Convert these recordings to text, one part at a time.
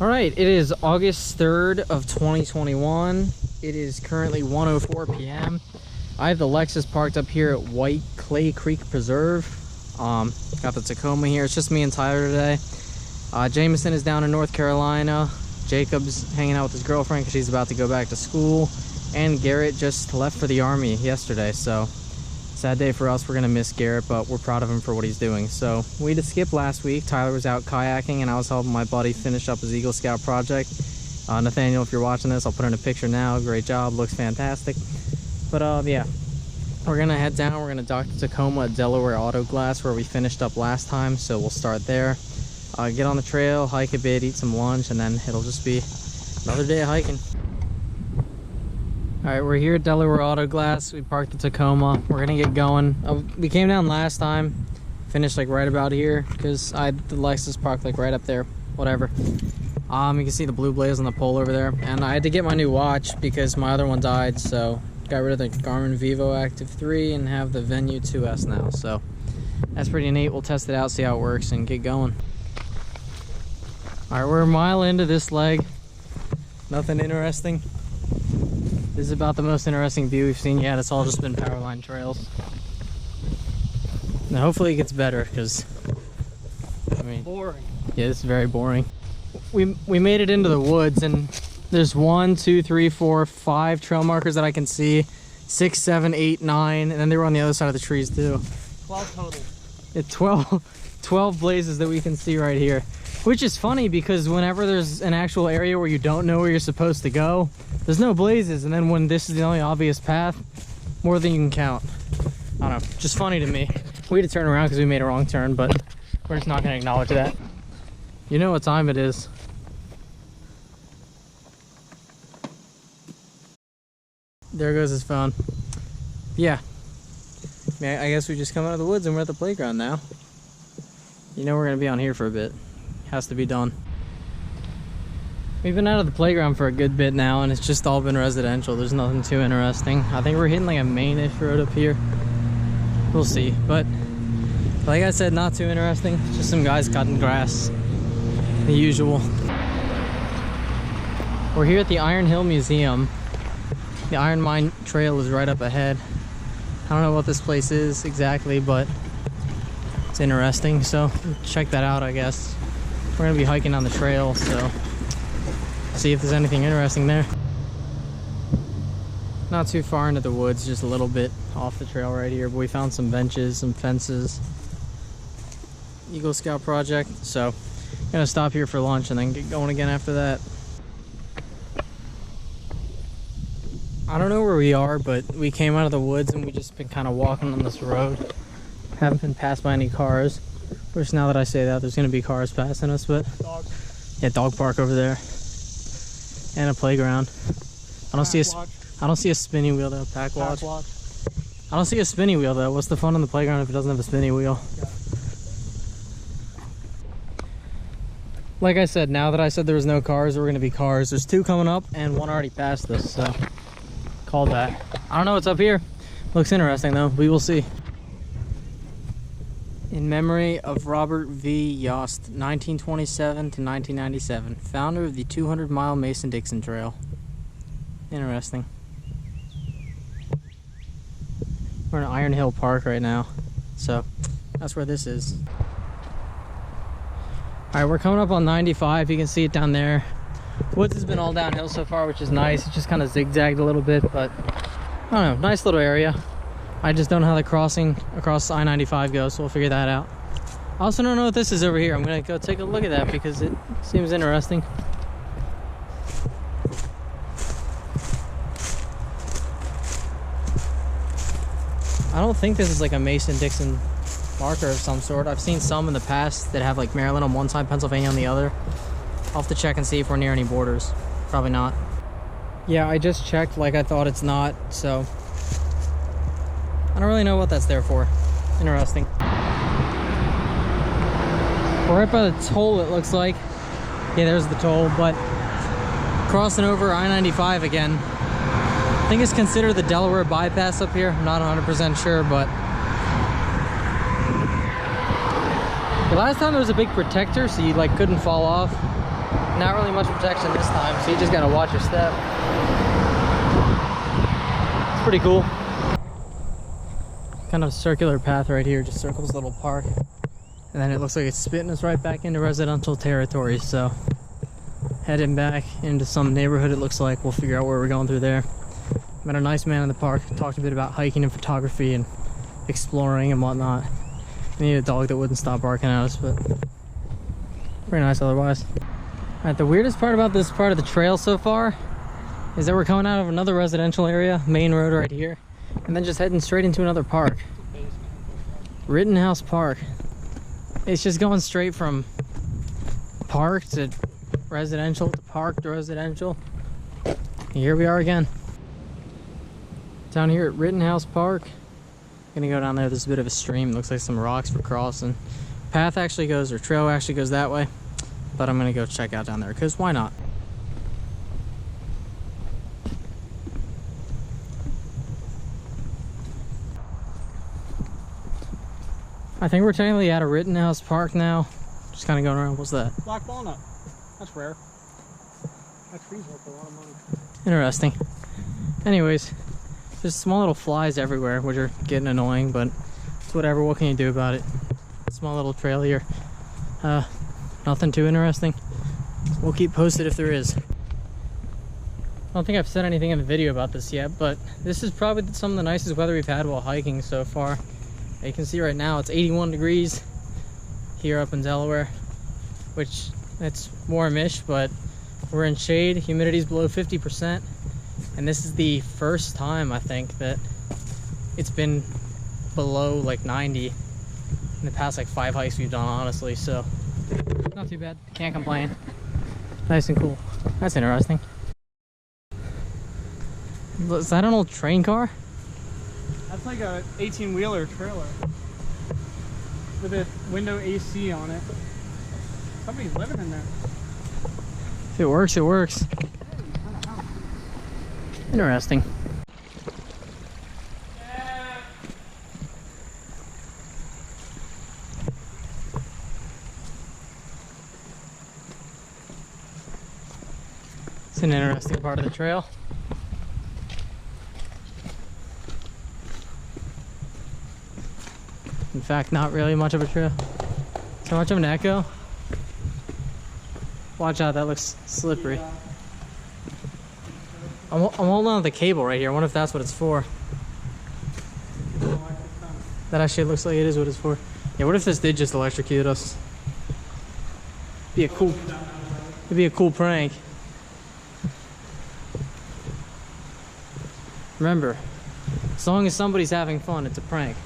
All right, it is August 3rd of 2021. It is currently 1:04 p.m. I have the Lexus parked up here at White Clay Creek Preserve. Got the Tacoma here. It's just me and Tyler today. Jameson is down in North Carolina. Jacob's hanging out with his girlfriend because she's about to go back to school. And Garrett just left for the Army yesterday, so sad day for us. We're gonna miss Garrett, but we're proud of him for what he's doing. So we had to skip last week. Tyler was out kayaking and I was helping my buddy finish up his Eagle Scout project. Nathaniel, if you're watching this, I'll put in a picture now. Great job, looks fantastic. But yeah, we're gonna head down. We're gonna dock to Tacoma at Delaware Auto Glass where we finished up last time, so we'll start there. Get on the trail, hike a bit, eat some lunch, and then it'll just be another day of hiking. All right, we're here at Delaware Auto Glass. We parked the Tacoma. We're gonna get going. We came down last time, finished like right about here because I had the Lexus parked like right up there, whatever. You can see the blue blaze on the pole over there. And I had to get my new watch because my other one died, so got rid of the Garmin Vivo Active 3 and have the Venue 2S now. So that's pretty neat. We'll test it out, see how it works, and get going. All right, we're a mile into this leg. Nothing interesting. This is about the most interesting view we've seen yet. It's all just been powerline trails. Now hopefully it gets better because, I mean, boring. Yeah, this is very boring. We made it into the woods and there's 1, 2, 3, 4, 5 trail markers that I can see. 6, 7, 8, 9, and then they were on the other side of the trees too. 12 total. It's 12 blazes that we can see right here. Which is funny because whenever there's an actual area where you don't know where you're supposed to go, there's no blazes, and then when this is the only obvious path, more than you can count. I don't know, just funny to me. We had to turn around because we made a wrong turn, but we're just not going to acknowledge that. You know what time it is. There goes his phone. Yeah. I guess we just come out of the woods and we're at the playground now. You know we're going to be on here for a bit. Has to be done. We've been out of the playground for a good bit now and it's just all been residential. There's nothing too interesting. I think we're hitting like a main-ish road up here. We'll see, but like I said, not too interesting. Just some guys cutting grass. The usual. We're here at the Iron Hill Museum. The Iron Mine Trail is right up ahead. I don't know what this place is exactly, but it's interesting, so check that out, I guess. We're gonna be hiking on the trail, so see if there's anything interesting there. Not too far into the woods, just a little bit off the trail right here, but we found some benches, some fences. Eagle Scout project, so gonna stop here for lunch and then get going again after that. I don't know where we are, but we came out of the woods and we just been kind of walking on this road. Haven't been passed by any cars. Which now that I say that, there's gonna be cars passing us, but yeah, dog park over there. And a playground. I don't see a spinny wheel though. Pack watch. I don't see a spinny wheel though. What's the fun on the playground if it doesn't have a spinny wheel? Yeah. Like I said, now that I said there was no cars, there were gonna be cars. There's 2 coming up and 1 already passed us, so called that. I don't know what's up here. Looks interesting though. We will see. In memory of Robert V. Yost, 1927 to 1997, founder of the 200-mile Mason-Dixon Trail. Interesting. We're in Iron Hill Park right now, so that's where this is. All right, we're coming up on 95. You can see it down there. Woods has been all downhill so far, which is nice. It's just kind of zigzagged a little bit, but I don't know, nice little area. I just don't know how the crossing across I-95 goes, so we'll figure that out. I also don't know what this is over here. I'm gonna go take a look at that because it seems interesting. I don't think this is like a Mason-Dixon marker of some sort. I've seen some in the past that have like Maryland on one side, Pennsylvania on the other. I'll have to check and see if we're near any borders. Probably not. Yeah, I just checked like I thought it's not, so I don't really know what that's there for. Interesting. We're right by the toll, it looks like. Yeah, there's the toll, but crossing over I-95 again. I think it's considered the Delaware bypass up here. I'm not 100% sure, but the last time there was a big protector, so you like couldn't fall off. Not really much protection this time, so you just gotta watch your step. It's pretty cool. Kind of circular path right here, just circles a little park. And then it looks like it's spitting us right back into residential territory, so heading back into some neighborhood it looks like. We'll figure out where we're going through there. Met a nice man in the park, talked a bit about hiking and photography and exploring and whatnot. We need a dog that wouldn't stop barking at us, but pretty nice otherwise. Alright, the weirdest part about this part of the trail so far is that we're coming out of another residential area, main road right here, and then just heading straight into another park. Rittenhouse Park. It's just going straight from park to residential to park to residential. And here we are again. Down here at Rittenhouse Park. Gonna go down there. There's a bit of a stream. Looks like some rocks for crossing. Path actually goes, or trail actually goes that way. But I'm gonna go check out down there, because why not? I think we're technically at a Rittenhouse Park now. Just kind of going around. What's that? Black walnut. That's rare. That tree's worth a lot of money. Interesting. Anyways, there's small little flies everywhere, which are getting annoying, but it's whatever. What can you do about it? Small little trail here. Nothing too interesting. We'll keep posted if there is. I don't think I've said anything in the video about this yet, but this is probably some of the nicest weather we've had while hiking so far. You can see right now it's 81 degrees here up in Delaware, which it's warmish, but we're in shade. Humidity's below 50%, and this is the first time I think that it's been below like 90 in the past like 5 hikes we've done, honestly. So not too bad. Can't complain. Nice and cool. That's interesting. Is that an old train car? That's like a 18-wheeler trailer with a window AC on it. Somebody's living in there. If it works, it works. Interesting. It's an interesting part of the trail. In fact, not really much of a trail. So much of an echo. Watch out, that looks slippery. I'm holding on to the cable right here. I wonder if that's what it's for. That actually looks like it is what it's for. Yeah, what if this did just electrocute us? It'd be a cool prank. Remember, as long as somebody's having fun, it's a prank.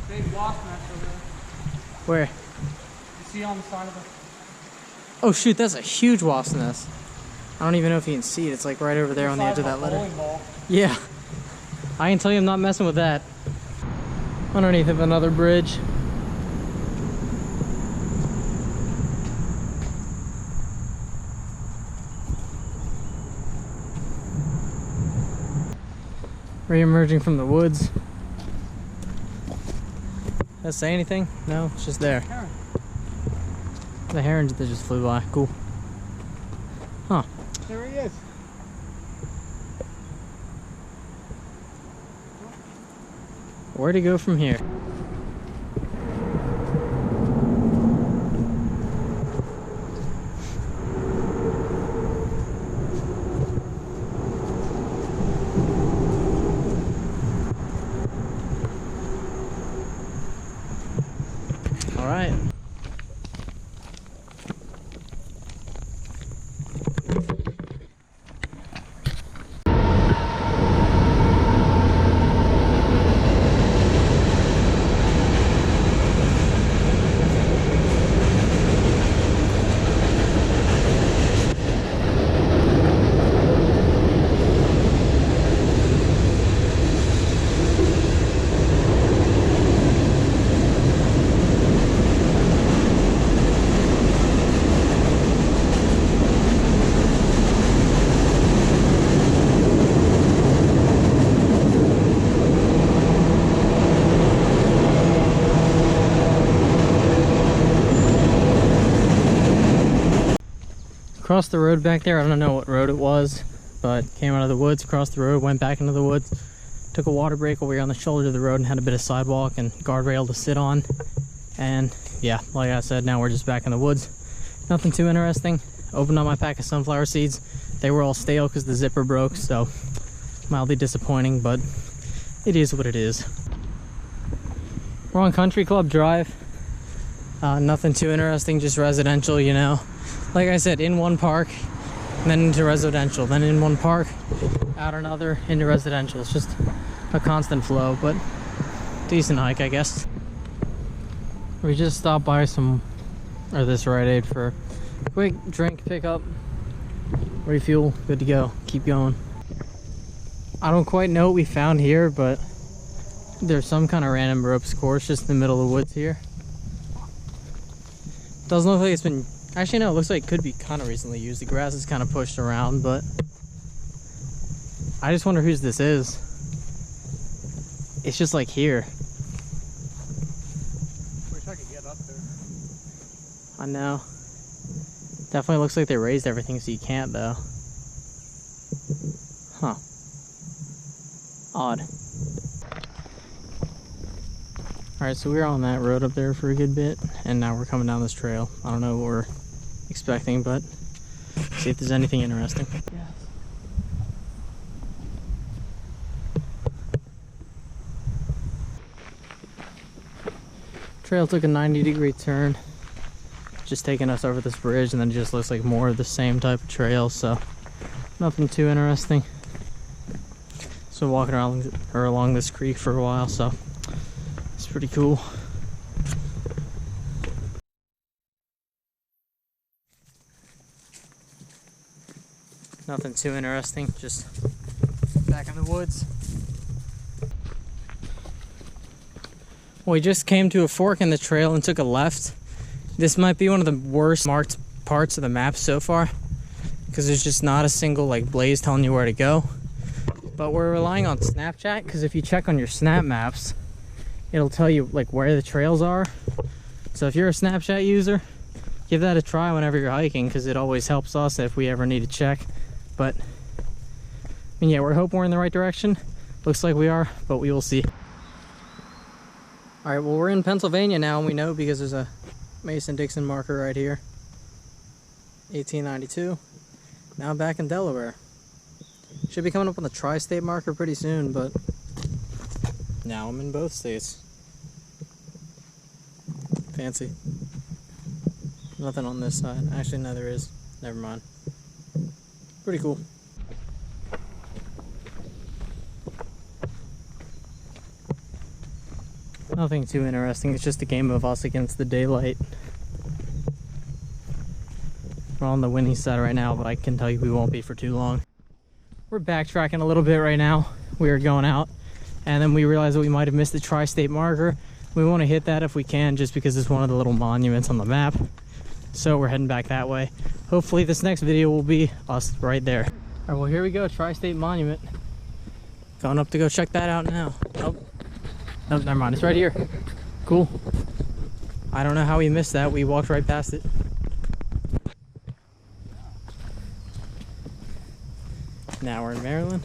Big wasp nest over there. Where? You see on the side of the... Oh shoot, that's a huge wasp nest. I don't even know if you can see it. It's like right over there on the edge of that letter. Yeah. I can tell you I'm not messing with that. Underneath of another bridge. Re-emerging from the woods. Does that say anything? No, it's just there. Heron. The herons that just flew by. Cool. Huh. There he is. Where'd he go from here? All right. Crossed the road back there. I don't know what road it was, but came out of the woods, crossed the road, went back into the woods, took a water break while we were on the shoulder of the road and had a bit of sidewalk and guardrail to sit on. And yeah, like I said, now we're just back in the woods. Nothing too interesting. Opened up my pack of sunflower seeds. They were all stale because the zipper broke, so mildly disappointing, but it is what it is. We're on Country Club Drive. Nothing too interesting, just residential, you know. Like I said, in one park, then into residential, then in one park, out another, into residential. It's just a constant flow, but decent hike, I guess. We just stopped by this Rite Aid for a quick drink pickup, refuel, good to go, keep going. I don't quite know what we found here, but there's some kind of random ropes course just in the middle of the woods here. Doesn't look like it's been, actually no, it looks like it could be kind of recently used. The grass is kind of pushed around, but I just wonder whose this is. It's just like here. Wish I could get up there. I know. Definitely looks like they raised everything so you can't though. Huh. Odd. Alright, so we were on that road up there for a good bit, and now we're coming down this trail. I don't know what we're expecting, but see if there's anything interesting. Yes. Trail took a 90-degree turn, just taking us over this bridge, and then it just looks like more of the same type of trail, so nothing too interesting. So walking along this creek for a while, so it's pretty cool. Nothing too interesting, just back in the woods. We just came to a fork in the trail and took a left. This might be one of the worst marked parts of the map so far, because there's just not a single like blaze telling you where to go. But we're relying on Snapchat, because if you check on your snap maps, it'll tell you like where the trails are. So if you're a Snapchat user, give that a try whenever you're hiking, because it always helps us if we ever need to check. But I mean, yeah, we're hoping we're in the right direction. Looks like we are, but we will see. All right, well, we're in Pennsylvania now, and we know because there's a Mason-Dixon marker right here. 1892. Now back in Delaware. Should be coming up on the tri-state marker pretty soon, but now I'm in both states. Fancy. Nothing on this side. Actually, no, there is. Never mind. Pretty cool. Nothing too interesting. It's just a game of us against the daylight. We're on the windy side right now, but I can tell you we won't be for too long. We're backtracking a little bit right now. We were going out, and then we realized that we might have missed the tri-state marker. We want to hit that if we can, just because it's one of the little monuments on the map. So we're heading back that way. Hopefully this next video will be us right there. All right, well, here we go, tri-state monument. Going up to go check that out now. Oh, nope, never mind, it's right here. Cool. I don't know how we missed that. We walked right past it. Now we're in Maryland.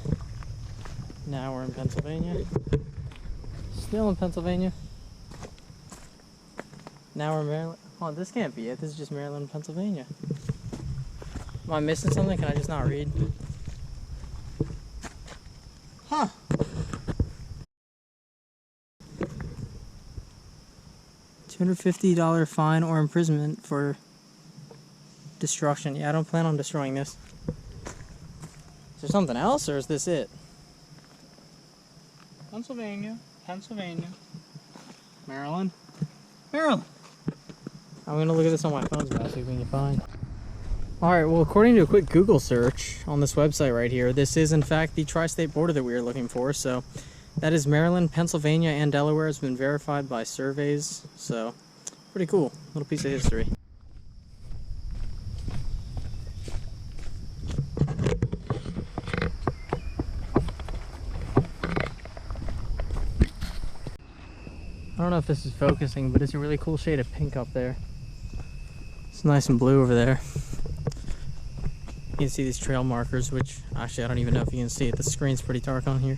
Now we're in Pennsylvania. Still in Pennsylvania. Now we're in Maryland. Oh, this can't be it. This is just Maryland and Pennsylvania. Am I missing something? Can I just not read? Huh. $250 fine or imprisonment for destruction. Yeah, I don't plan on destroying this. Is there something else, or is this it? Pennsylvania, Pennsylvania, Maryland, Maryland. I'm gonna look at this on my phone so see if we can find. Alright, well, according to a quick Google search on this website right here, this is in fact the tri-state border that we were looking for. So that is Maryland, Pennsylvania, and Delaware. Has been verified by surveys. So pretty cool. Little piece of history. I don't know if this is focusing, but it's a really cool shade of pink up there. It's nice and blue over there. You can see these trail markers, which actually I don't even know if you can see it. The screen's pretty dark on here.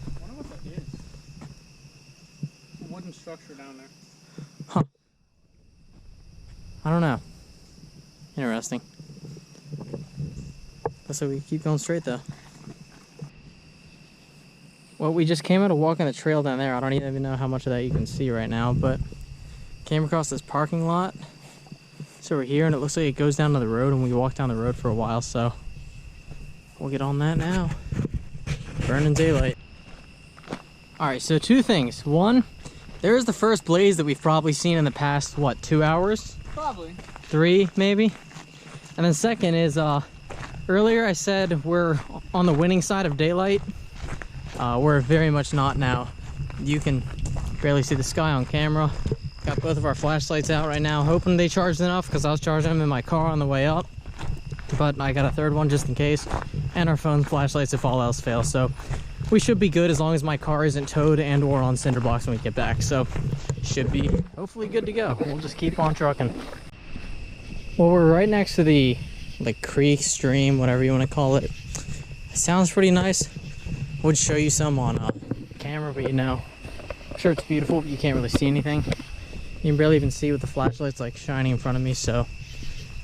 I wonder what that is. It's a wooden structure down there. Huh. I don't know. Interesting. So we keep going straight though. Well, we just came out of walking the trail down there. I don't even know how much of that you can see right now, but came across this parking lot. It's over here, and it looks like it goes down to the road, and we walked down the road for a while, so we'll get on that now. Burning daylight. Alright, so two things. One, there's the first blaze that we've probably seen in the past, what, 2 hours? Probably. 3, maybe? And then second is, earlier I said we're on the winning side of daylight. We're very much not now. You can barely see the sky on camera. Got both of our flashlights out right now, hoping they charged enough because I was charging them in my car on the way up. But I got a third one just in case. And our phone flashlights if all else fails. So we should be good as long as my car isn't towed and or on cinder blocks when we get back. So should be hopefully good to go. We'll just keep on trucking. Well, we're right next to the creek, stream, whatever you want to call it. It sounds pretty nice. Would show you some on camera, but you know, I'm sure it's beautiful, but you can't really see anything. You can barely even see with the flashlights like shining in front of me, so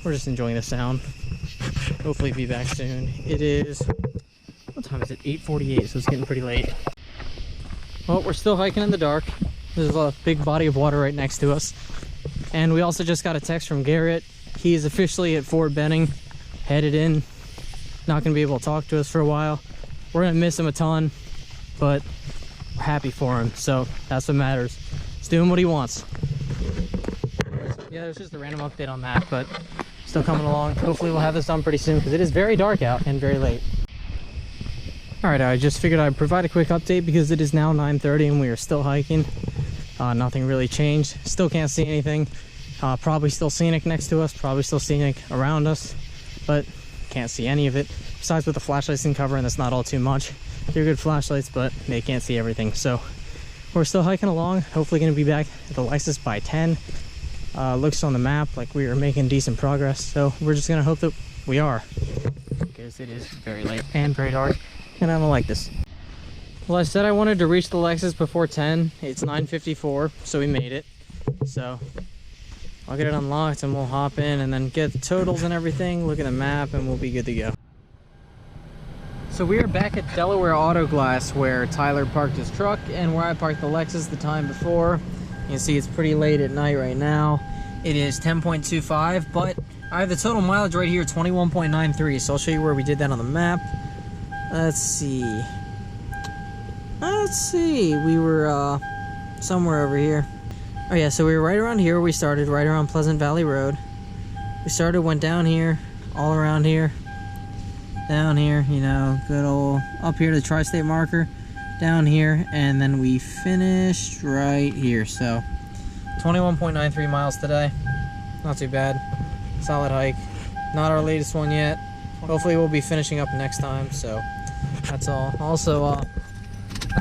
we're just enjoying the sound. Hopefully be back soon. It is, what time is it? 8:48, so it's getting pretty late. Well, we're still hiking in the dark. There's a big body of water right next to us. And we also just got a text from Garrett. He is officially at Fort Benning, headed in. Not gonna be able to talk to us for a while. We're gonna miss him a ton, but we're happy for him, so that's what matters. He's doing what he wants. Yeah, there's just a random update on that, but still coming along. Hopefully we'll have this done pretty soon because it is very dark out and very late. Alright, I just figured I'd provide a quick update because it is now 9:30 and we are still hiking. Nothing really changed. Still can't see anything. Probably still scenic next to us, probably still scenic around us, but can't see any of it. Besides with the flashlights in cover, and that's not all too much. They're good flashlights, but they can't see everything. So we're still hiking along. Hopefully gonna be back at the Lexus by 10. Looks on the map like we are making decent progress. So we're just gonna hope that we are, because it is very late and very dark, and I don't like this. Well, I said I wanted to reach the Lexus before 10. It's 9:54, so we made it. So I'll get it unlocked and we'll hop in and then get the totals and everything, look at the map, and we'll be good to go. So we are back at Delaware Auto Glass where Tyler parked his truck and where I parked the Lexus the time before. You can see it's pretty late at night right now. It is 10.25, but I have the total mileage right here, 21.93. So I'll show you where we did that on the map. Let's see. We were somewhere over here. Oh yeah, so we were right around here. We started right around Pleasant Valley Road. We started, went down here, all around here, down here, you know, good old, up here to the tri-state marker, down here, and then we finished right here. So 21.93 miles today. Not too bad. Solid hike. Not our latest one yet. Hopefully we'll be finishing up next time, so that's all. Also,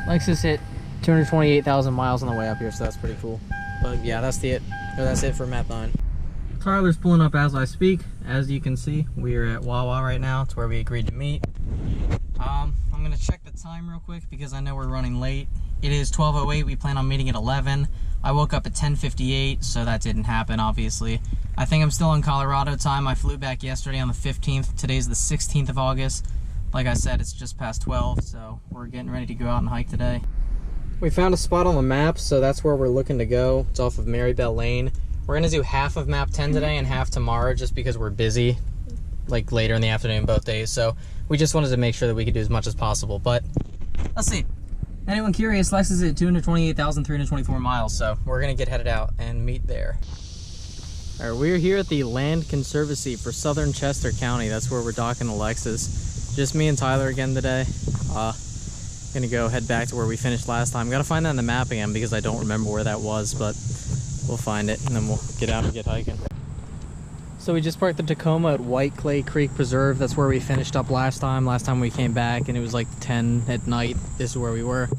Lexus hit 228,000 miles on the way up here, so that's pretty cool. But yeah, that's it for map 9. Tyler's pulling up as I speak. As you can see, we are at Wawa right now. It's where we agreed to meet. I'm gonna check the time real quick because I know we're running late. It is 12:08. We plan on meeting at 11. I woke up at 10:58, so that didn't happen, obviously. I think I'm still in Colorado time. I flew back yesterday on the 15th. Today's the 16th of August. Like I said, it's just past 12, so we're getting ready to go out and hike today. We found a spot on the map, so that's where we're looking to go. It's off of Marybell Lane. We're gonna do half of map 10 today and half tomorrow just because we're busy, like later in the afternoon both days. So we just wanted to make sure that we could do as much as possible, but let's see. Anyone curious, Lex is at 228,324 miles, so we're gonna get headed out and meet there. All right, we're here at the Land Conservancy for Southern Chester County. That's where we're docking the Lexus. Just me and Tyler again today. Gonna go head back to where we finished last time. Gotta find that on the map again because I don't remember where that was, but we'll find it and then we'll get out and get hiking. So we just parked the Tacoma at White Clay Creek Preserve. That's where we finished up last time. Last time we came back and it was like 10 at night. This is where we were.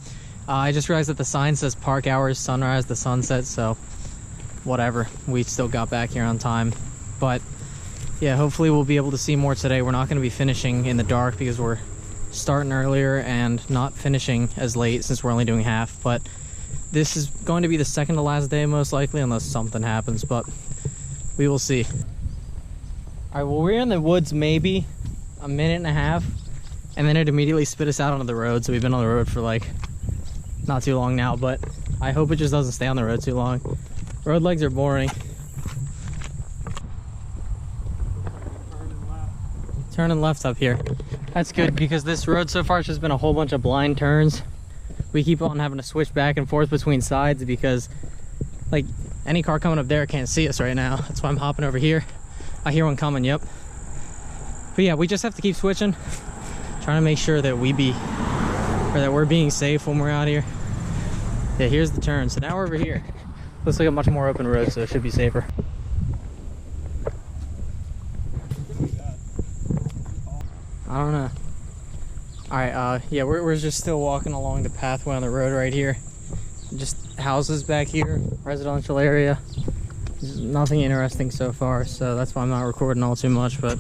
I just realized that the sign says park hours, sunrise to sunset, so whatever. We still got back here on time. But yeah, hopefully we'll be able to see more today. We're not going to be finishing in the dark because we're starting earlier and not finishing as late since we're only doing half. But this is going to be the second to last day most likely, unless something happens, but we will see. All right, well, we're in the woods maybe a minute and a half, and then it immediately spit us out onto the road. So we've been on the road for like not too long now, but I hope it just doesn't stay on the road too long. Road legs are boring. Turning left up here. That's good because this road so far has just been a whole bunch of blind turns. We keep on having to switch back and forth between sides because like any car coming up there can't see us right now. That's why I'm hopping over here. I hear one coming, yep. But yeah, we just have to keep switching, trying to make sure that we're being safe when we're out here. Yeah, here's the turn. So now we're over here. Looks like a much more open road, so it should be safer. I don't know. Alright, yeah, we're just still walking along the pathway on the road right here. Just houses back here, residential area. There's nothing interesting so far, so that's why I'm not recording all too much, but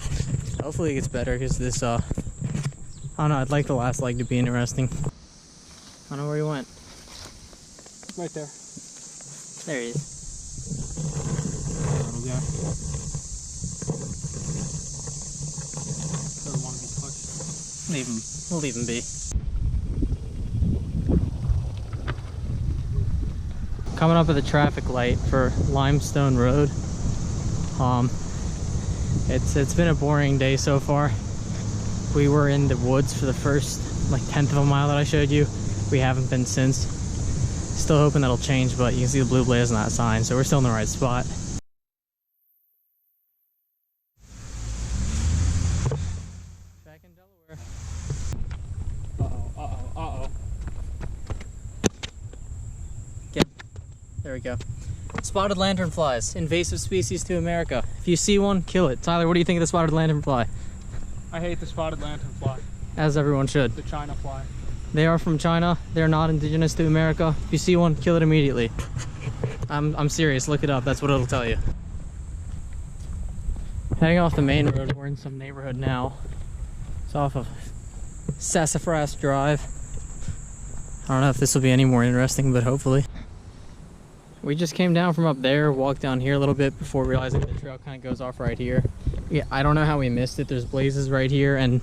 hopefully it gets better because this, I don't know, I'd like the last leg to be interesting. I don't know where he went. Right there. There he is. Little guy. Doesn't want to be touched. Leave him. We'll leave him be. Coming up at the traffic light for Limestone Road. It's been a boring day so far. We were in the woods for the first like 1/10 of a mile that I showed you. We haven't been since. Still hoping that'll change, but you can see the blue blaze on that sign, so we're still in the right spot. Back in Delaware. Uh-oh. There we go. Spotted lanternflies, invasive species to America. If you see one, kill it. Tyler, what do you think of the spotted lanternfly? I hate the spotted lanternfly. As everyone should. The China fly. They are from China. They're not indigenous to America. If you see one, kill it immediately. I'm serious. Look it up. That's what it'll tell you. Heading off the main road. We're in some neighborhood now. It's off of Sassafras Drive. I don't know if this will be any more interesting, but hopefully. We just came down from up there, walked down here a little bit before realizing the trail kind of goes off right here. Yeah, I don't know how we missed it. There's blazes right here and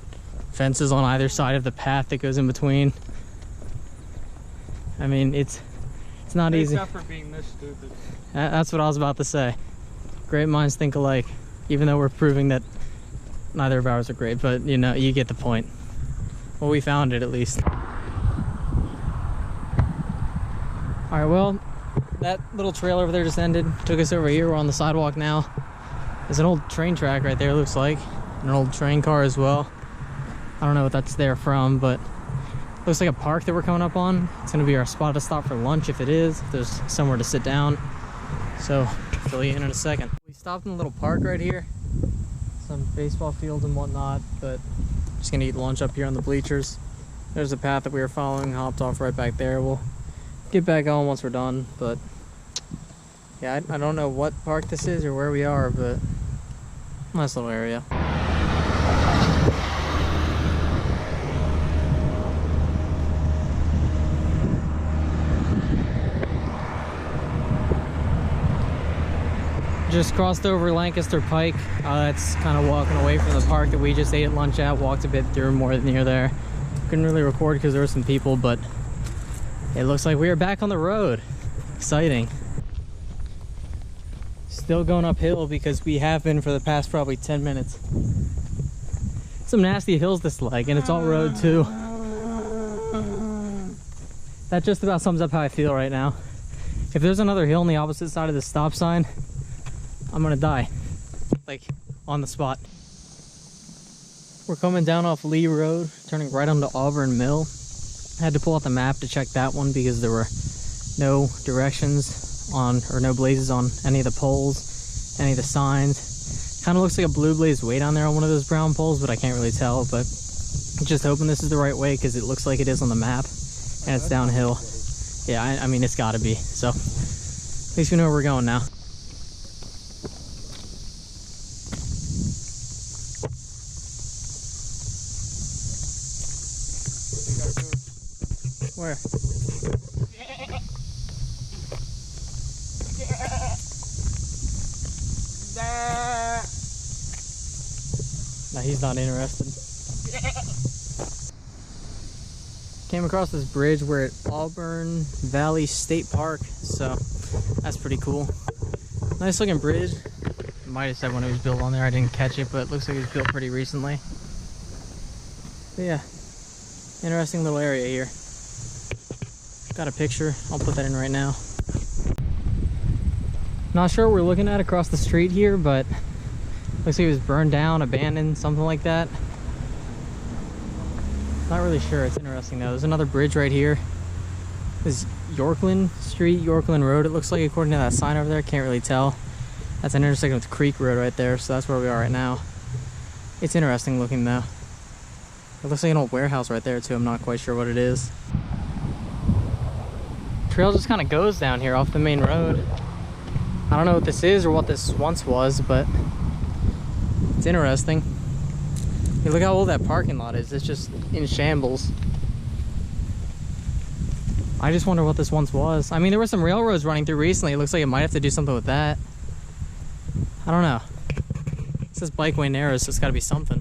fences on either side of the path that goes in between. I mean, it's not easy. Except for being this stupid. That's what I was about to say. Great minds think alike, even though we're proving that neither of ours are great, but you know, you get the point. Well, we found it at least. All right, well, that little trail over there just ended. Took us over here. We're on the sidewalk now. There's an old train track right there, looks like. An old train car as well. I don't know what that's there from, but looks like a park that we're coming up on. It's gonna be our spot to stop for lunch if it is, if there's somewhere to sit down. So, fill you in a second. We stopped in a little park right here. Some baseball fields and whatnot, but just gonna eat lunch up here on the bleachers. There's a path that we were following, hopped off right back there. We'll get back on once we're done, but yeah, I don't know what park this is or where we are, but nice little area. Just crossed over Lancaster Pike. That's kind of walking away from the park that we just ate at lunch at. Walked a bit through more near there. Couldn't really record because there were some people, but it looks like we are back on the road. Exciting. Still going uphill because we have been for the past probably 10 minutes. Some nasty hills this leg, and it's all road too. That just about sums up how I feel right now. If there's another hill on the opposite side of the stop sign, I'm gonna die, like on the spot. We're coming down off Lee Road, turning right onto Auburn Mill. I had to pull out the map to check that one because there were no directions on, or no blazes on any of the poles, any of the signs. Kind of looks like a blue blaze way down there on one of those brown poles, but I can't really tell. But just hoping this is the right way because it looks like it is on the map, and it's downhill. Yeah, I mean, it's gotta be. So at least we know where we're going now. Where? No, he's not interested. Came across this bridge. We're at Auburn Valley State Park, so that's pretty cool. Nice looking bridge. Might have said when it was built on there, I didn't catch it, but it looks like it was built pretty recently. But yeah, interesting little area here. Got a picture, I'll put that in right now. Not sure what we're looking at across the street here, but looks like it was burned down, abandoned, something like that. Not really sure. It's interesting though. There's another bridge right here. This is Yorkland Street, Yorkland Road, it looks like, according to that sign over there. Can't really tell. That's an intersection with Creek Road right there, so that's where we are right now. It's interesting looking though. It looks like an old warehouse right there too. I'm not quite sure what it is. Trail just kind of goes down here off the main road. I don't know what this is or what this once was, but it's interesting. Hey, look how old that parking lot is. It's just in shambles. I just wonder what this once was. I mean, there were some railroads running through recently. It looks like it might have to do something with that. I don't know. It says bikeway narrows, so it's got to be something.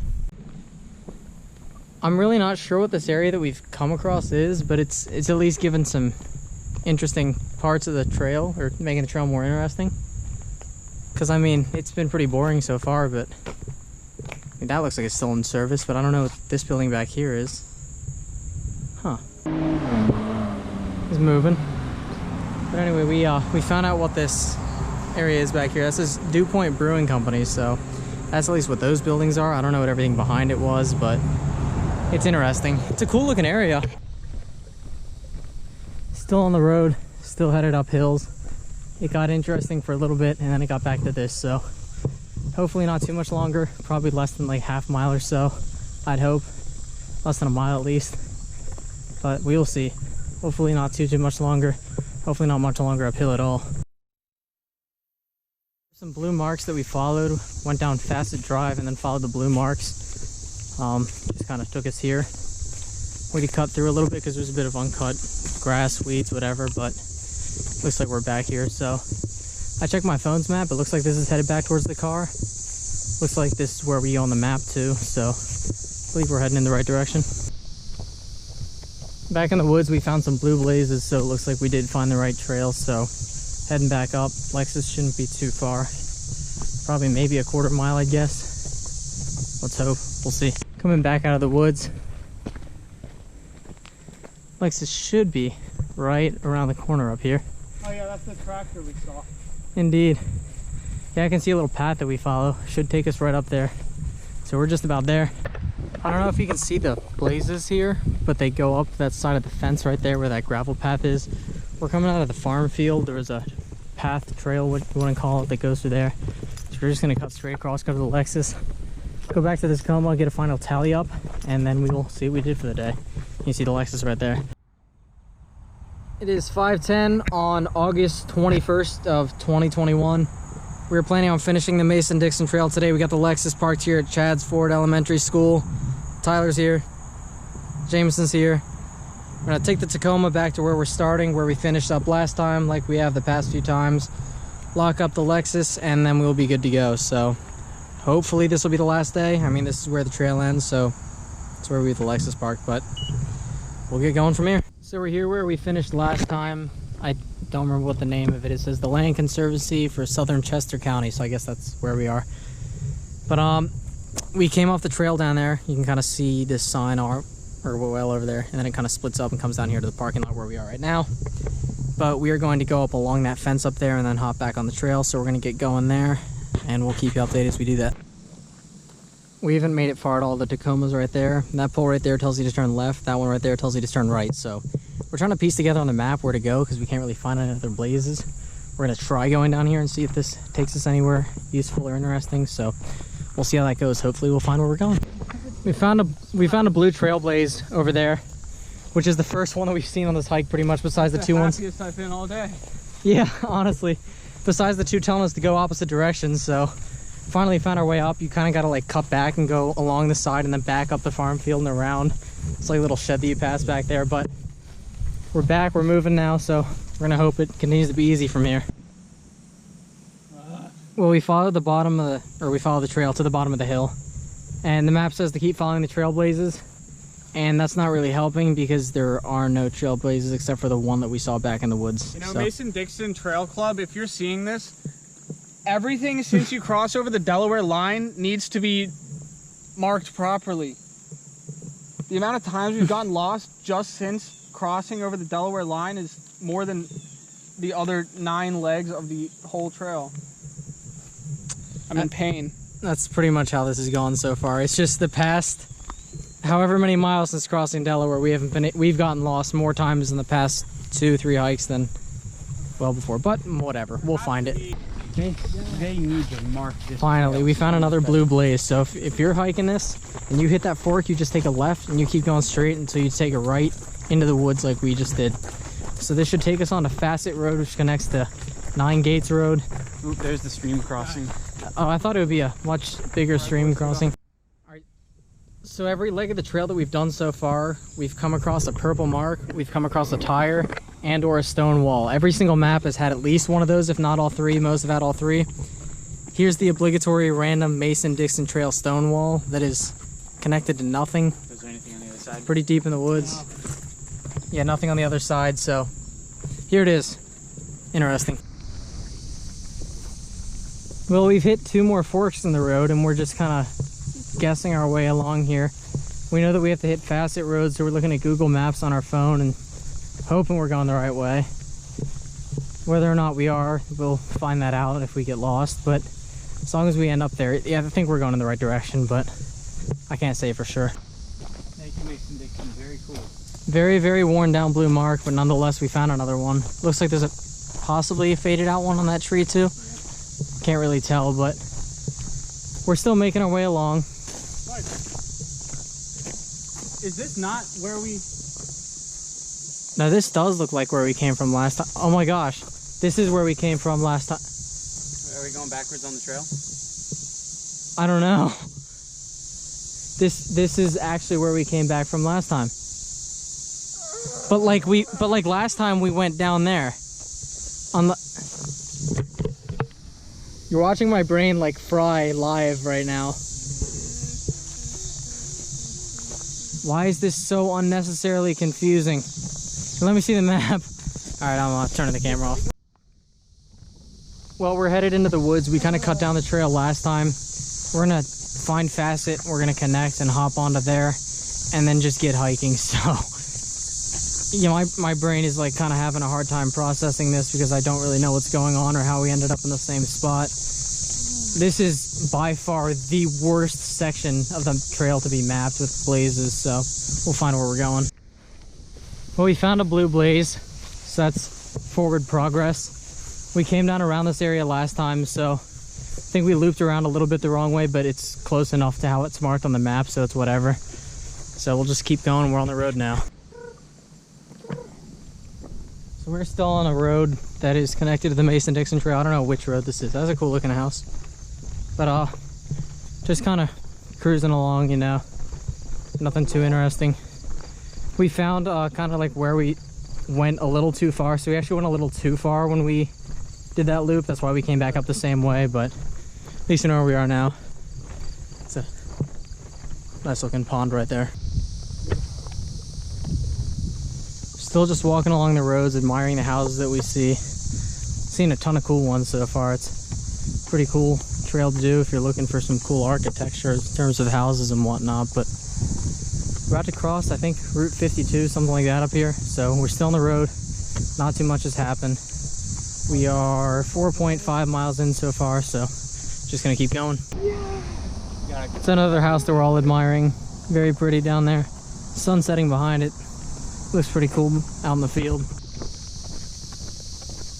I'm really not sure what this area that we've come across is, but it's at least given some interesting parts of the trail, or making the trail more interesting. Because I mean, it's been pretty boring so far, but I mean, that looks like it's still in service, but I don't know what this building back here is. Huh. It's moving. But anyway, we found out what this area is back here. This is Dewpoint Brewing Company, so that's at least what those buildings are. I don't know what everything behind it was, but it's interesting. It's a cool looking area. Still on the road, still headed up hills. It got interesting for a little bit and then it got back to this, so hopefully not too much longer, probably less than like half mile or so, I'd hope. Less than a mile at least, but we will see. Hopefully not too much longer, hopefully not much longer uphill at all. Some blue marks that we followed, went down Facet Drive and then followed the blue marks. Just kind of took us here. We cut through a little bit because there's a bit of uncut grass, weeds, whatever, but looks like we're back here. So I checked my phone's map. It looks like this is headed back towards the car. Looks like this is where we go on the map too, so I believe we're heading in the right direction. Back in the woods we found some blue blazes, so it looks like we did find the right trail. So heading back up. Lexus shouldn't be too far, probably maybe a quarter mile, I guess. Let's hope. We'll see. Coming back out of the woods, Lexus should be right around the corner up here. Oh yeah, that's the tractor we saw. Indeed. Yeah, I can see a little path that we follow. Should take us right up there. So we're just about there. I don't know if you can see the blazes here, but they go up that side of the fence right there where that gravel path is. We're coming out of the farm field. There was a path, trail, what you want to call it, that goes through there. So we're just going to cut straight across, go to the Lexus, go back to this Tacoma, get a final tally up, and then we will see what we did for the day. You see the Lexus right there. It is 5:10 on August 21st of 2021. We were planning on finishing the Mason-Dixon trail today. We got the Lexus parked here at Chad's Ford Elementary School. Tyler's here. Jameson's here. We're gonna take the Tacoma back to where we're starting, where we finished up last time, like we have the past few times. Lock up the Lexus, and then we'll be good to go. So hopefully this will be the last day. I mean, this is where the trail ends, so it's where we have the Lexus park, but we'll get going from here. So we're here where we finished last time. I don't remember what the name of it is. It says the Land Conservancy for Southern Chester County, so I guess that's where we are. But we came off the trail down there. You can kind of see this sign or well over there, and then it kind of splits up and comes down here to the parking lot where we are right now. But we are going to go up along that fence up there and then hop back on the trail, so we're going to get going there, and we'll keep you updated as we do that. We haven't made it far at all. The Tacoma's right there. And that pole right there tells you to turn left. That one right there tells you to turn right. So we're trying to piece together on the map where to go because we can't really find any other blazes. We're going to try going down here and see if this takes us anywhere useful or interesting. So we'll see how that goes. Hopefully we'll find where we're going. We found a blue trail blaze over there, which is the first one that we've seen on this hike pretty much, besides the two ones. Happiest I've been all day. Yeah, honestly. Besides the two telling us to go opposite directions, so finally found our way up. You kind of got to like cut back and go along the side and then back up the farm field and around. It's like a little shed that you pass back there, but we're back, we're moving now, so we're gonna hope it continues to be easy from here. Well, we followed the bottom of we followed the trail to the bottom of the hill, and the map says to keep following the trailblazes, and that's not really helping because there are no trailblazes except for the one that we saw back in the woods. You know, so. Mason-Dixon Trail Club, if you're seeing this, everything since you cross over the Delaware line needs to be marked properly. The amount of times we've gotten lost just since crossing over the Delaware line is more than the other 9 legs of the whole trail. I'm in pain. That's pretty much how this has gone so far. It's just the past however many miles since crossing Delaware, we've gotten lost more times in the past 2-3 hikes than well before, but whatever, we'll find it. They need to mark this. Finally, we found another blue blaze. So if you're hiking this and you hit that fork, you just take a left and you keep going straight until you take a right into the woods like we just did. So this should take us on to Facet Road, which connects to 9 Gates Road. Oop, there's the stream crossing. Oh, I thought it would be a much bigger stream crossing. So every leg of the trail that we've done so far, we've come across a purple mark, we've come across a tire, and or a stone wall. Every single map has had at least one of those, if not all 3. Most have had all 3. Here's the obligatory random Mason-Dixon Trail stone wall that is connected to nothing. Is there anything on the other side? Pretty deep in the woods. Yeah, nothing on the other side, so here it is. Interesting. Well, we've hit 2 more forks in the road, and we're just kind of guessing our way along here. We know that we have to hit Facet Road, so we're looking at Google Maps on our phone and hoping we're going the right way. Whether or not we are, we'll find that out if we get lost, but as long as we end up there, yeah, I think we're going in the right direction, but I can't say for sure. Thank you, Mason-Dixon. Very cool. Very, very worn down blue mark, but nonetheless, we found another one. Looks like there's possibly a faded out one on that tree too. Can't really tell, but we're still making our way along. Is this not where we... Now this does look like where we came from last time. Oh my gosh, this is where we came from last time. Are we going backwards on the trail? I don't know. This is actually where we came back from last time. But like last time we went down there. On the... You're watching my brain like fry live right now. Why is this so unnecessarily confusing? Let me see the map. Alright, I'm turning the camera off. Well, we're headed into the woods. We kind of cut down the trail last time. We're gonna find Facet, we're gonna connect and hop onto there, and then just get hiking. So, you know, my brain is like kind of having a hard time processing this because I don't really know what's going on or how we ended up in the same spot. This is by far the worst section of the trail to be mapped with blazes, so we'll find where we're going. Well, we found a blue blaze, so that's forward progress. We came down around this area last time, so I think we looped around a little bit the wrong way, but it's close enough to how it's marked on the map, so it's whatever. So we'll just keep going. We're on the road now. So we're still on a road that is connected to the Mason-Dixon Trail. I don't know which road this is. That's a cool looking house. But just kind of cruising along, you know. Nothing too interesting. We found kind of like where we went a little too far. So we actually went a little too far when we did that loop. That's why we came back up the same way, but at least you know where we are now. It's a nice looking pond right there. Still just walking along the roads, admiring the houses that we see. Seen a ton of cool ones so far. It's pretty cool trail to do if you're looking for some cool architecture in terms of houses and whatnot. But we're about to cross, I think, Route 52, something like that up here. So we're still on the road. Not too much has happened. We are 4.5 miles in so far, so just gonna keep going. It's another house that we're all admiring. Very pretty down there. Sun setting behind it. Looks pretty cool out in the field.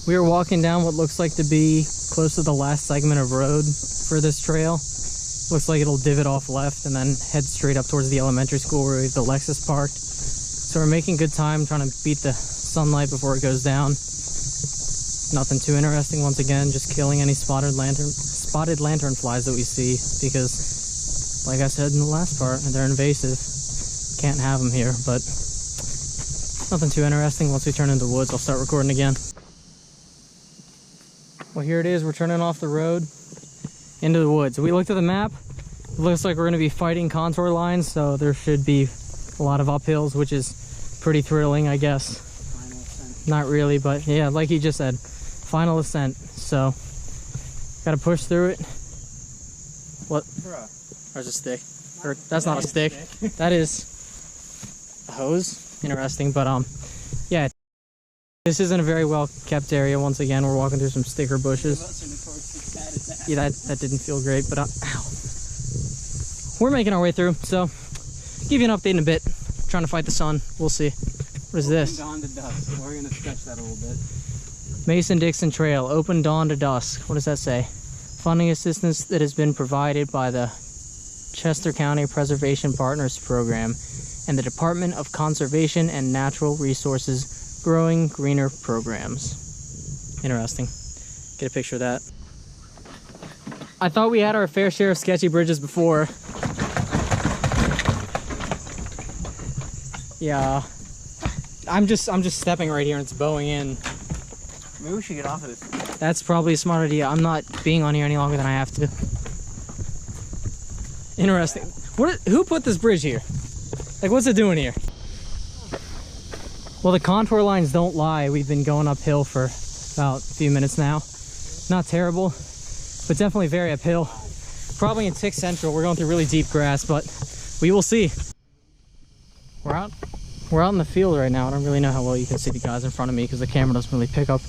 We are walking down what looks like to be close to the last segment of road for this trail. Looks like it'll divot off left and then head straight up towards the elementary school where the Lexus parked. So we're making good time, trying to beat the sunlight before it goes down. Nothing too interesting once again, just killing any spotted lantern flies that we see because, like I said in the last part, they're invasive. Can't have them here, but Nothing too interesting. Once we turn into the woods, I'll start recording again. Well, here it is. We're turning off the road into the woods. We looked at the map. It looks like we're going to be fighting contour lines, so there should be a lot of uphills, which is pretty thrilling, I guess. Final ascent. Not really, but yeah, like he just said, final ascent. So, gotta push through it. What? There's a stick. Or, that's not a stick. That is a hose. Interesting, but yeah, this isn't a very well kept area. Once again, we're walking through some sticker bushes. Yeah, that didn't feel great, but ow. We're making our way through, so give you an update in a bit. Trying to fight the sun. We'll see. What is this? Dawn to dusk. We're gonna sketch that a little bit. Mason-Dixon Trail, open dawn to dusk. What does that say? Funding assistance that has been provided by the Chester County Preservation Partners Program and the Department of Conservation and Natural Resources Growing Greener Programs. Interesting. Get a picture of that. I thought we had our fair share of sketchy bridges before. Yeah. I'm just stepping right here and it's bowing in. Maybe we should get off of this. That's probably a smart idea. I'm not being on here any longer than I have to. Interesting. Who put this bridge here? Like, what's it doing here? Well, the contour lines don't lie. We've been going uphill for about a few minutes now. Not terrible, but definitely very uphill. Probably in Tick Central. We're going through really deep grass, but we will see. We're out in the field right now. I don't really know how well you can see the guys in front of me because the camera doesn't really pick up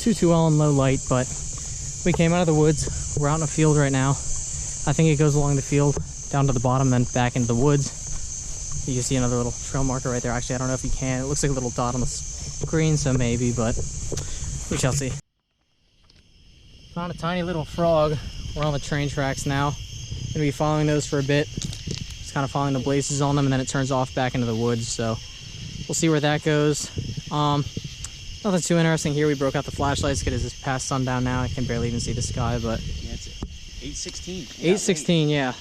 too well in low light, but we came out of the woods. We're out in a field right now. I think it goes along the field down to the bottom, then back into the woods. You can see another little trail marker right there. Actually, I don't know if you can. It looks like a little dot on the screen, so maybe, but we shall see. Found a tiny little frog. We're on the train tracks now. Gonna be following those for a bit. Just kind of following the blazes on them, and then it turns off back into the woods, so we'll see where that goes. Nothing too interesting here. We broke out the flashlights because it's past sundown now. I can barely even see the sky, but Yeah, it's 8:16. 8:16, yeah.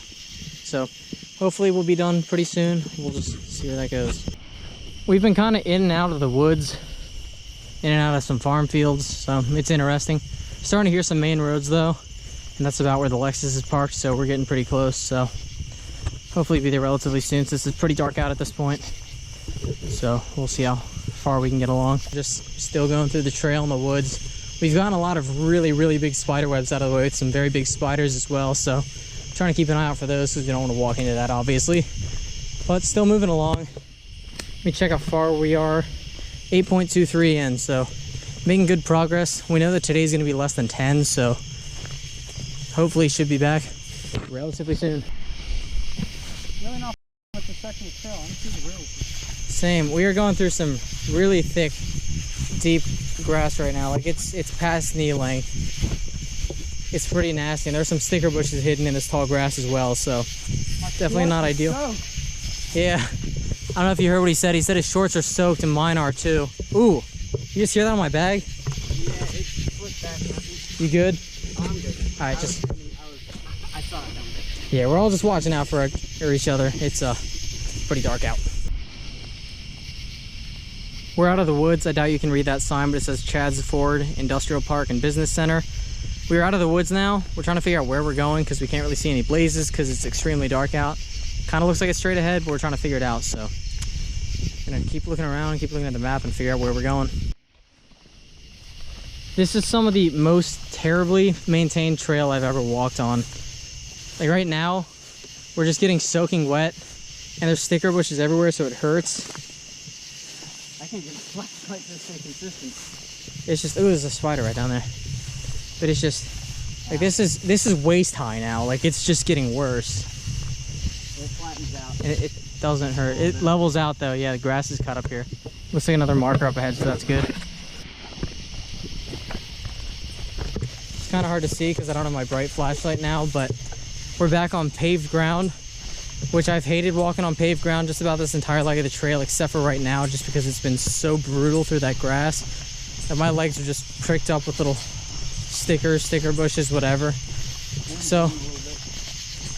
So hopefully we'll be done pretty soon. We'll just see where that goes. We've been kind of in and out of the woods, in and out of some farm fields, so it's interesting. Starting to hear some main roads though, and that's about where the Lexus is parked, so we're getting pretty close. So hopefully be there relatively soon since it's pretty dark out at this point. So we'll see how far we can get along. Just still going through the trail in the woods. We've gotten a lot of really big spider webs out of the way with some very big spiders as well, so I'm trying to keep an eye out for those because we don't want to walk into that obviously. But still moving along. Let me check how far we are. 8.23 in, so making good progress. We know that today's going to be less than 10, so hopefully should be back relatively soon. Really not with the section of trail. I'm seeing the road. Same. We are going through some really thick, deep grass right now. Like it's past knee length. It's pretty nasty, and there's some sticker bushes hidden in this tall grass as well. So definitely not ideal. Yeah. I don't know if you heard what he said. He said his shorts are soaked, and mine are too. Ooh, you just hear that on my bag? Yeah, it flipped back. You good? I'm good. All right, just. I saw it down there. Yeah, we're all just watching out for each other. It's pretty dark out. We're out of the woods. I doubt you can read that sign, but it says Chad's Ford Industrial Park and Business Center. We're out of the woods now. We're trying to figure out where we're going because we can't really see any blazes because it's extremely dark out. Kind of looks like it's straight ahead, but we're trying to figure it out. So I'm gonna keep looking around, keep looking at the map and figure out where we're going. This is some of the most terribly maintained trail I've ever walked on. Like right now, we're just getting soaking wet and there's sticker bushes everywhere, so it hurts. I can't get a flashlight to stay consistent. It's just, ooh, there's a spider right down there. But it's just, like this is waist high now. Like it's just getting worse. It flattens out. And it doesn't hurt. It levels out though. Yeah, the grass is cut up here. Looks like another marker up ahead, so that's good. It's kind of hard to see because I don't have my bright flashlight now, but we're back on paved ground, which I've hated walking on paved ground just about this entire leg of the trail, except for right now, just because it's been so brutal through that grass. And my legs are just pricked up with little sticker bushes, whatever. So,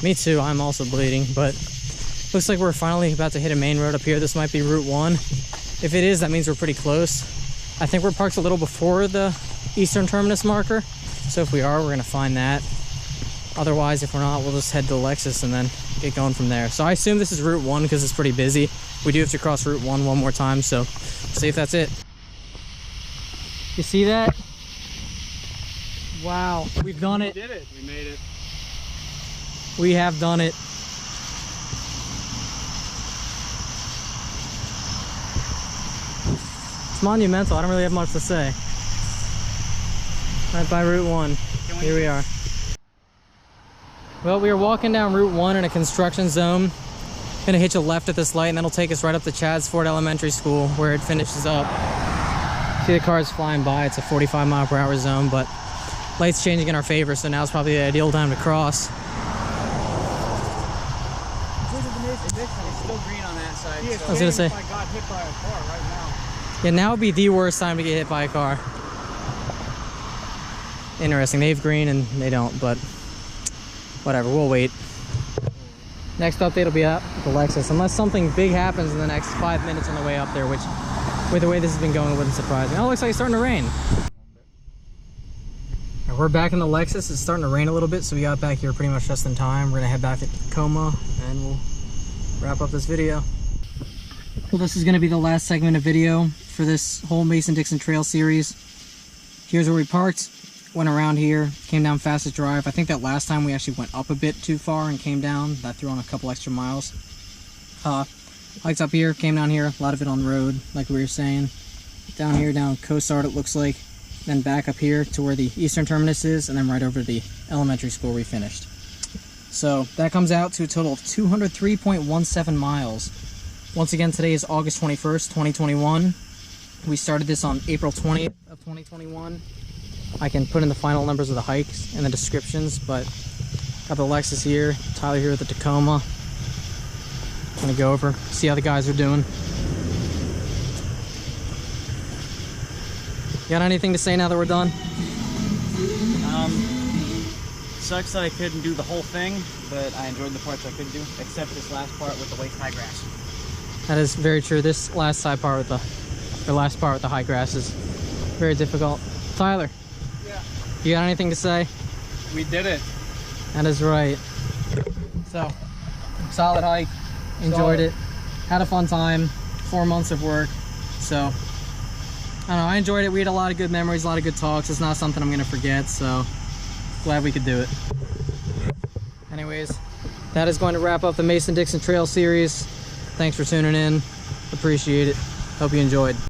me too, I'm also bleeding, but looks like we're finally about to hit a main road up here. This might be Route 1. If it is, that means we're pretty close. I think we're parked a little before the eastern terminus marker. So if we are, we're gonna find that. Otherwise, if we're not, we'll just head to Lexus and then get going from there. So I assume this is Route 1 because it's pretty busy. We do have to cross Route 1 one more time, so see if that's it. You see that? Wow, we've done it. We did it. We made it. We have done it. It's monumental. I don't really have much to say. Right by Route 1. Here we are. Well, we are walking down Route 1 in a construction zone. Gonna hitch a left at this light and that'll take us right up to Chad's Ford Elementary School where it finishes up. See the cars flying by. It's a 45-mile-per-hour zone, but light's changing in our favor, so now's probably the ideal time to cross. It's still green on that side. I was gonna say. I got hit by a car right now. Yeah, now would be the worst time to get hit by a car. Interesting. They have green and they don't, but whatever. We'll wait. Next update will be at the Lexus, unless something big happens in the next 5 minutes on the way up there, which, with the way this has been going, it wouldn't surprise me. Oh, it looks like it's starting to rain. Right, we're back in the Lexus. It's starting to rain a little bit, so we got back here pretty much just in time. We're gonna head back to Tacoma, and we'll wrap up this video. Well, this is gonna be the last segment of video for this whole Mason-Dixon Trail series. Here's where we parked. Went around here, came down fastest drive. I think that last time we actually went up a bit too far and came down. That threw on a couple extra miles. Lights up here, came down here, a lot of it on the road, like we were saying. Down here, down Coastard it looks like. Then back up here to where the eastern terminus is, and then right over to the elementary school we finished. So that comes out to a total of 203.17 miles. Once again, today is August 21st, 2021. We started this on April 20th of 2021. I can put in the final numbers of the hikes in the descriptions, but got the Lexus here, Tyler here with the Tacoma. Gonna go over, see how the guys are doing. You got anything to say now that we're done? Sucks that I couldn't do the whole thing, but I enjoyed the parts I could do, except this last part with the waist high grass. That is very true. This last side part with the last part with the high grass is very difficult. Tyler. Yeah. You got anything to say? We did it. That is right. So, solid hike. Enjoyed it. Had a fun time. 4 months of work. So, I don't know. I enjoyed it. We had a lot of good memories, a lot of good talks. It's not something I'm going to forget, so glad we could do it. Anyways, that is going to wrap up the Mason-Dixon Trail series. Thanks for tuning in. Appreciate it. Hope you enjoyed.